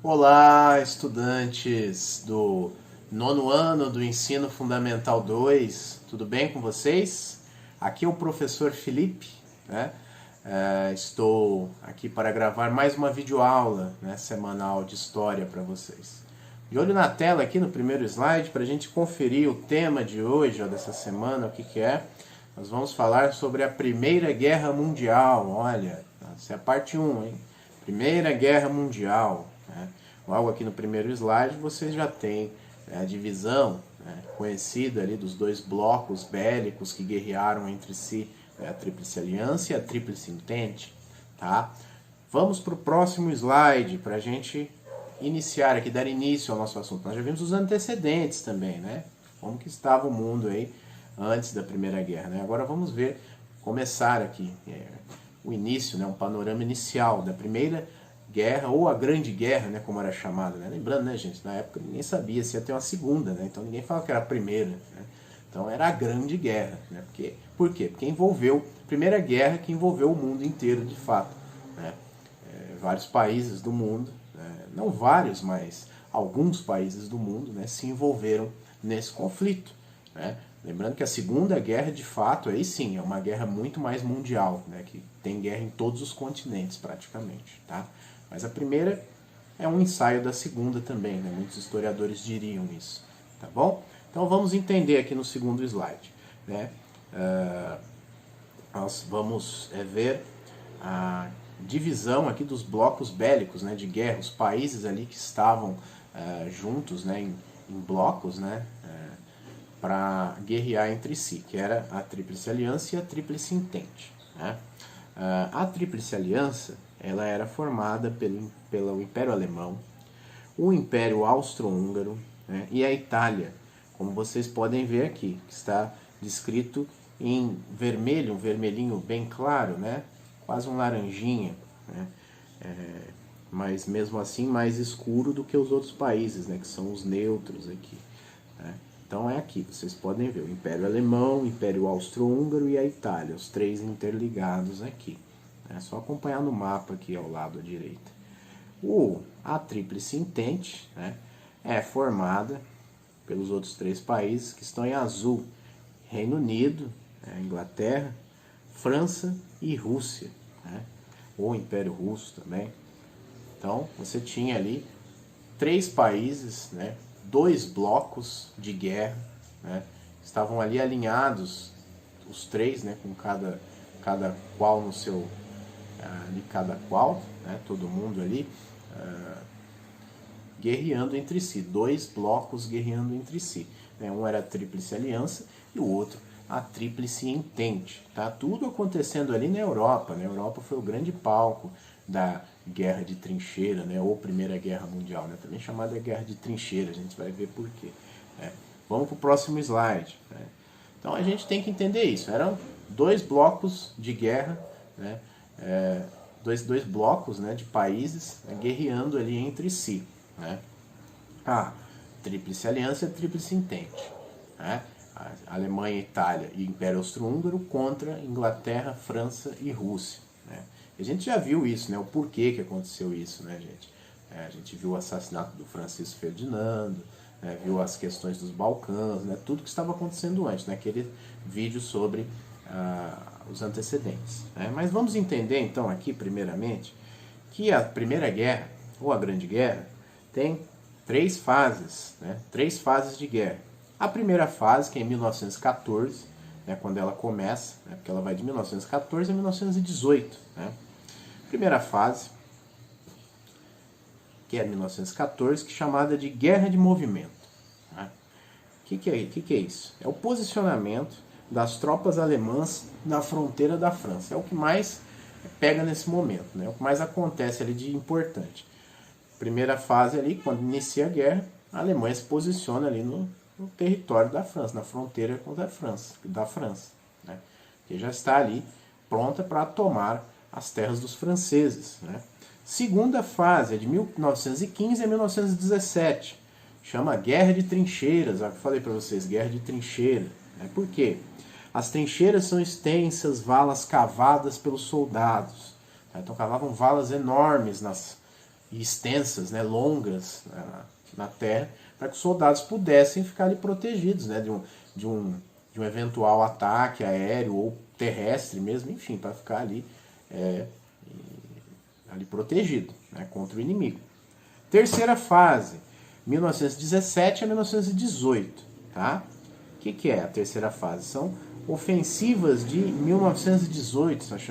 Olá, estudantes do nono ano do Ensino Fundamental 2, tudo bem com vocês? Aqui é o professor Felipe, né? Estou aqui para gravar mais uma videoaula, né, semanal de história para vocês. De olho na tela aqui no primeiro slide, para a gente conferir o tema de hoje, ó, dessa semana, o que é. Nós vamos falar sobre a Primeira Guerra Mundial. Olha, essa é a parte 1, hein? Primeira Guerra Mundial. Né? Logo aqui no primeiro slide vocês já têm a divisão, né, conhecida ali dos dois blocos bélicos que guerrearam entre si, a Tríplice Aliança e a Tríplice Entente. Tá? Vamos para o próximo slide para a gente iniciar aqui, dar início ao nosso assunto. Nós já vimos os antecedentes também, né? Como que estava o mundo aí antes da Primeira Guerra, né? Agora vamos ver, começar aqui o início, né? Um panorama inicial da Primeira Guerra, ou a Grande Guerra, né? Como era chamada, né? Lembrando, né, gente, na época ninguém sabia se ia ter uma segunda, né? Então ninguém falava que era a primeira, né? Então era a Grande Guerra, né? Por quê? Porque envolveu, Primeira Guerra que envolveu o mundo inteiro de fato, né? Vários países do mundo, não vários, mas alguns países do mundo, né, se envolveram nesse conflito, né? Lembrando que a Segunda Guerra, de fato, aí sim, é uma guerra muito mais mundial, né, que tem guerra em todos os continentes praticamente. Tá? Mas a primeira é um ensaio da segunda também, né? Muitos historiadores diriam isso. Tá bom? Então vamos entender aqui no segundo slide. Né? Nós vamos ver a divisão aqui dos blocos bélicos, né, de guerra, os países ali que estavam juntos, né, em blocos, né, para guerrear entre si, que era a Tríplice Aliança e a Tríplice Entente. Né? A Tríplice Aliança ela era formada pelo Império Alemão, o Império Austro-Húngaro, né, e a Itália, como vocês podem ver aqui, que está descrito em vermelho, um vermelhinho bem claro, né? Quase um laranjinha, né? Mas mesmo assim mais escuro do que os outros países, né? Que são os neutros aqui. Né? Então é aqui, vocês podem ver o Império Alemão, o Império Austro-Húngaro e a Itália, os três interligados aqui. É só acompanhar no mapa aqui ao lado à direita. A Tríplice Entente, né, é formada pelos outros três países que estão em azul: Reino Unido, Inglaterra, França e Rússia, né? Ou Império Russo também. Então você tinha ali três países, né? Dois blocos de guerra, né? Estavam ali alinhados os três, né? Com cada qual no seu de cada qual, né? Todo mundo ali guerreando entre si, dois blocos guerreando entre si, né? Um era a Tríplice Aliança e o outro a Tríplice Entente. Tá? Tudo acontecendo ali na Europa. Né? A Europa foi o grande palco da Guerra de Trincheira, né? Ou Primeira Guerra Mundial, né? Também chamada Guerra de Trincheira, a gente vai ver por quê. Né? Vamos para o próximo slide. Né? Então a gente tem que entender isso. Eram dois blocos de guerra, né? Dois blocos, né, de países, né, guerreando ali entre si. Né? A Tríplice Aliança e a Tríplice Entente. Né? A Alemanha, Itália e Império Austro-Húngaro contra Inglaterra, França e Rússia. Né? E a gente já viu isso, né? O porquê que aconteceu isso, né, gente? A gente viu o assassinato do Francisco Ferdinando, né? Viu as questões dos Balcãs, né? Tudo que estava acontecendo antes, né? Aquele vídeo sobre os antecedentes. Né? Mas vamos entender então aqui, primeiramente, que a Primeira Guerra, ou a Grande Guerra, tem três fases, né? Três fases de guerra. A primeira fase, que é em 1914, né, quando ela começa, né, porque ela vai de 1914 a 1918. Né? Primeira fase, que é 1914, que é chamada de Guerra de Movimento. Né? Que é isso? É o posicionamento das tropas alemãs na fronteira da França. É o que mais pega nesse momento, né? É o que mais acontece ali de importante. Primeira fase ali, quando inicia a guerra, a Alemanha se posiciona ali no território da França, na fronteira com a França, né? Que já está ali pronta para tomar as terras dos franceses. Né? Segunda fase é de 1915 a 1917, chama Guerra de Trincheiras, eu falei para vocês, Guerra de Trincheira. Né? Por quê? As trincheiras são extensas valas cavadas pelos soldados. Tá? Então cavavam valas enormes e extensas, né, longas na terra, para que os soldados pudessem ficar ali protegidos, né, de um eventual ataque aéreo ou terrestre mesmo, enfim, para ficar ali, ali protegido, né, contra o inimigo. Terceira fase, 1917 a 1918, tá? O que é a terceira fase? São ofensivas de 1918, são os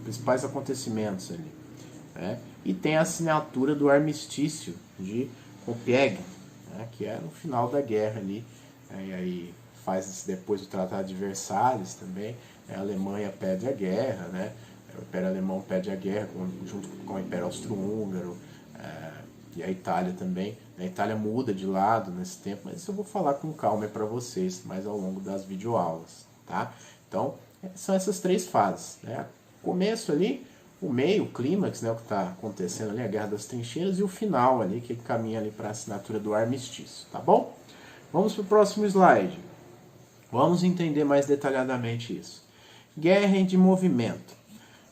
principais acontecimentos ali, né? E tem a assinatura do armistício de Compiègne, né, que é no final da guerra ali, né, e aí faz depois o Tratado de Versalhes também, né, a Alemanha pede a guerra, né, o Império Alemão pede a guerra junto com o Império Austro-Húngaro, e a Itália também. A Itália muda de lado nesse tempo, mas isso eu vou falar com calma para vocês, mais ao longo das videoaulas, tá? Então, são essas três fases, né? Começo ali, o meio, o clímax, né, o que está acontecendo ali, a Guerra das Trincheiras, e o final ali, que caminha ali para a assinatura do armistício, tá bom? Vamos para o próximo slide. Vamos entender mais detalhadamente isso. Guerra de movimento.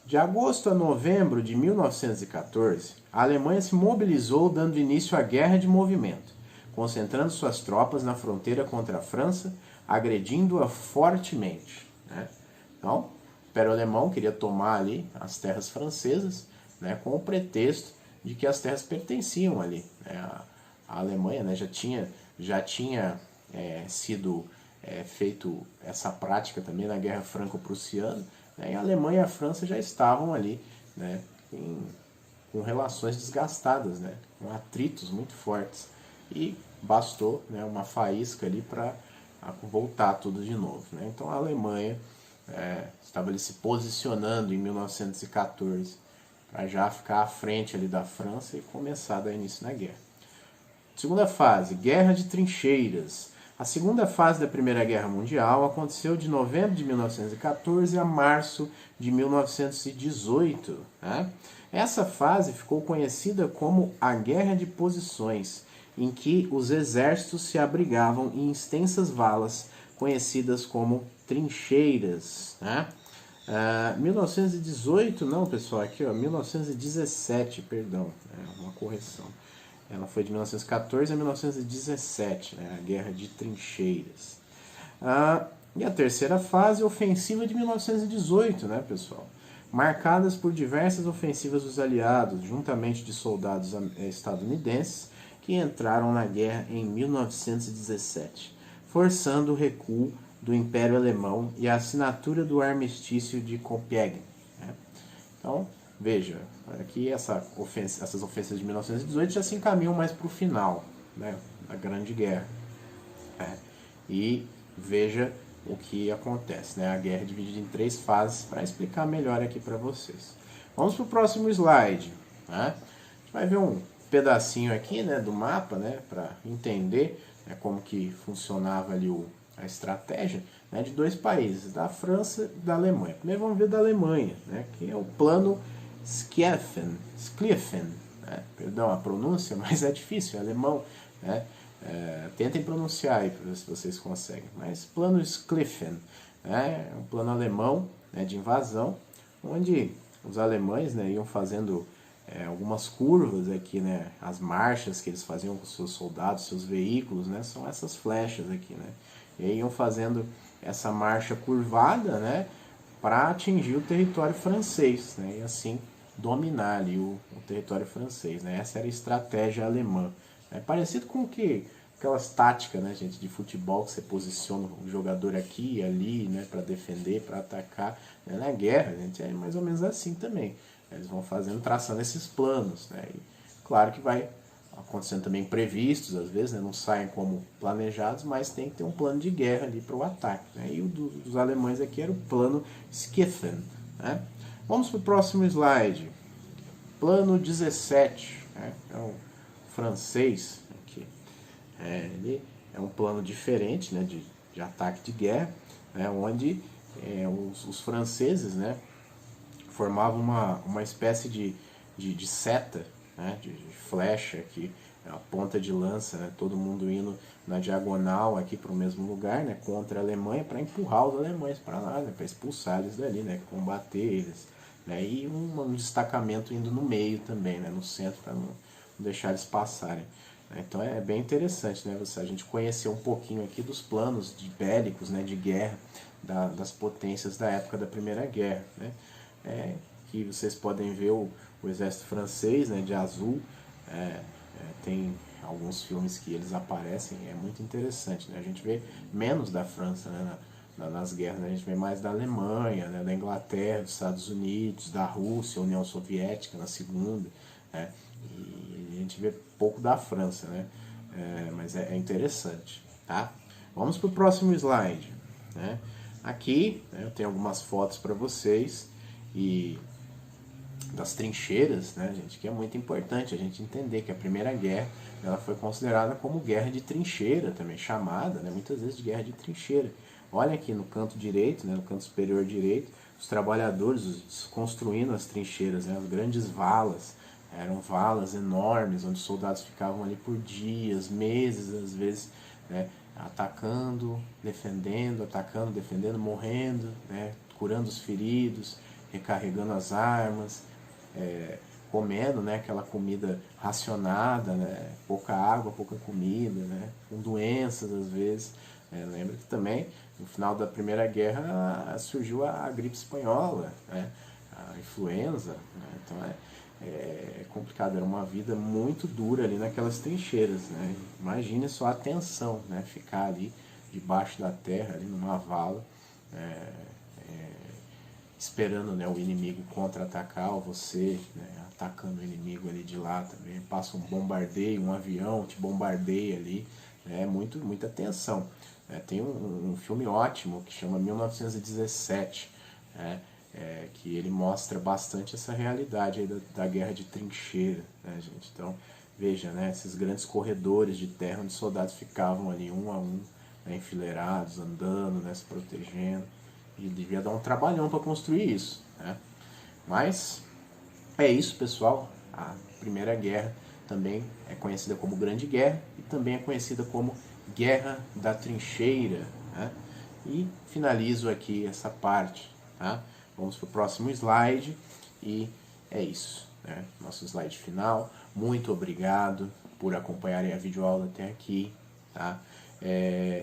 De agosto a novembro de 1914, a Alemanha se mobilizou dando início à Guerra de Movimento, concentrando suas tropas na fronteira contra a França, agredindo-a fortemente, né? Então, o Império Alemão queria tomar ali as terras francesas, né, com o pretexto de que as terras pertenciam ali, né? A Alemanha, né, já tinha sido feito essa prática também na Guerra Franco-Prussiana, né, e a Alemanha e a França já estavam ali, né, com relações desgastadas, né, com atritos muito fortes, e bastou, né, uma faísca ali para voltar tudo de novo, né? Então a Alemanha estava ali se posicionando em 1914 para já ficar à frente ali da França e começar a dar início na guerra. Segunda fase, Guerra de Trincheiras. A segunda fase da Primeira Guerra Mundial aconteceu de novembro de 1914 a março de 1918. Né? Essa fase ficou conhecida como a Guerra de Posições, em que os exércitos se abrigavam em extensas valas, conhecidas como trincheiras. Né? 1918, não pessoal, aqui ó, 1917, perdão, uma correção. Ela foi de 1914 a 1917, né, a Guerra de Trincheiras. E a terceira fase, ofensiva de 1918, né, pessoal? Marcadas por diversas ofensivas dos aliados, juntamente de soldados estadunidenses, que entraram na guerra em 1917, forçando o recuo do Império Alemão e a assinatura do armistício de Compiègne. Né? Então, veja, aqui essas ofensas de 1918 já se encaminham mais para o final, né, da Grande Guerra. E veja o que acontece, né? A guerra é dividida em três fases para explicar melhor aqui para vocês. Vamos para o próximo slide. Né? A gente vai ver um pedacinho aqui, né, do mapa, né, para entender, né, como que funcionava ali a estratégia, né, de dois países, da França e da Alemanha. Primeiro vamos ver da Alemanha, né, que é o plano Schlieffen, né? Perdão a pronúncia, mas é difícil, é alemão, né? Tentem pronunciar aí para ver se vocês conseguem. Mas plano Schlieffen, né? É um plano alemão, né, de invasão, onde os alemães, né, iam fazendo algumas curvas aqui, né? As marchas que eles faziam com seus soldados, seus veículos, né? São essas flechas aqui, né? E aí iam fazendo essa marcha curvada, né, para atingir o território francês, né, e assim dominar ali o território francês, né? Essa era a estratégia alemã. É parecido com aquelas táticas, né, gente, de futebol, que você posiciona o jogador aqui e ali, né, para defender, para atacar. Né? Na guerra, gente, é mais ou menos assim também. Eles vão traçando esses planos, né? E claro que vai acontecendo também imprevistos, às vezes, né? Não saem como planejados, mas tem que ter um plano de guerra ali para o ataque. Né? E o dos alemães aqui era o plano Schlieffen. Né? Vamos para o próximo slide. Plano 17. Né? É um francês aqui. Ele é um plano diferente, né, de ataque de guerra, né, onde os franceses, né, formavam uma espécie de seta, né, de flecha aqui, a ponta de lança, né, todo mundo indo na diagonal aqui para o mesmo lugar, né, contra a Alemanha, para empurrar os alemães para lá, né, para expulsar eles dali, né, combater eles, né, e um destacamento indo no meio também, né, no centro, para deixar eles passarem. Então é bem interessante, né, a gente conhecer um pouquinho aqui dos planos bélicos, né, de guerra das potências da época da Primeira Guerra, né? Que vocês podem ver o exército francês, né, de azul, tem alguns filmes que eles aparecem, é muito interessante, né? A gente vê menos da França, né, nas guerras, né? A gente vê mais da Alemanha, né, da Inglaterra, dos Estados Unidos, da Rússia, União Soviética na Segunda, né? E a gente vê pouco da França, né? Mas é interessante, tá? Vamos para o próximo slide, né? Aqui, né, eu tenho algumas fotos para vocês e das trincheiras, né, gente, que é muito importante a gente entender que a Primeira Guerra ela foi considerada como guerra de trincheira, também chamada, né, muitas vezes de guerra de trincheira. Olha aqui no canto direito, né, no canto superior direito, os trabalhadores construindo as trincheiras, né, as grandes valas. Eram valas enormes, onde os soldados ficavam ali por dias, meses, às vezes, né, atacando, defendendo, morrendo, né, curando os feridos, recarregando as armas, comendo, né, aquela comida racionada, né, pouca água, pouca comida, né, com doenças às vezes. Lembra que também no final da Primeira Guerra surgiu a gripe espanhola, né, a influenza, né, então é complicado, era uma vida muito dura ali naquelas trincheiras, né? Imagine só a tensão, né? Ficar ali debaixo da terra, ali numa vala, esperando, né, o inimigo contra-atacar, ou você, né, atacando o inimigo ali de lá também. Passa um bombardeio, um avião te bombardeia ali, né? Muita tensão. Tem um filme ótimo que chama 1917, né? Que ele mostra bastante essa realidade aí da guerra de trincheira, né, gente? Então, veja, né, esses grandes corredores de terra onde os soldados ficavam ali um a um, né, enfileirados, andando, né, se protegendo. E devia dar um trabalhão para construir isso, né? Mas é isso, pessoal. A Primeira Guerra também é conhecida como Grande Guerra e também é conhecida como Guerra da Trincheira, né? E finalizo aqui essa parte, tá? Vamos para o próximo slide e é isso, né? Nosso slide final. Muito obrigado por acompanharem a videoaula até aqui, tá?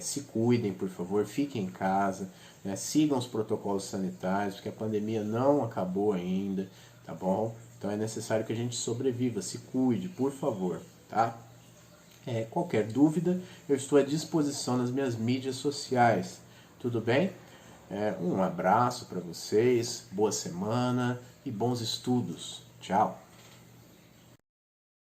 Se cuidem, por favor, fiquem em casa, né? Sigam os protocolos sanitários, porque a pandemia não acabou ainda, tá bom? Então é necessário que a gente sobreviva, se cuide, por favor, tá? Qualquer dúvida, eu estou à disposição nas minhas mídias sociais, tudo bem? Um abraço para vocês, boa semana e bons estudos. Tchau!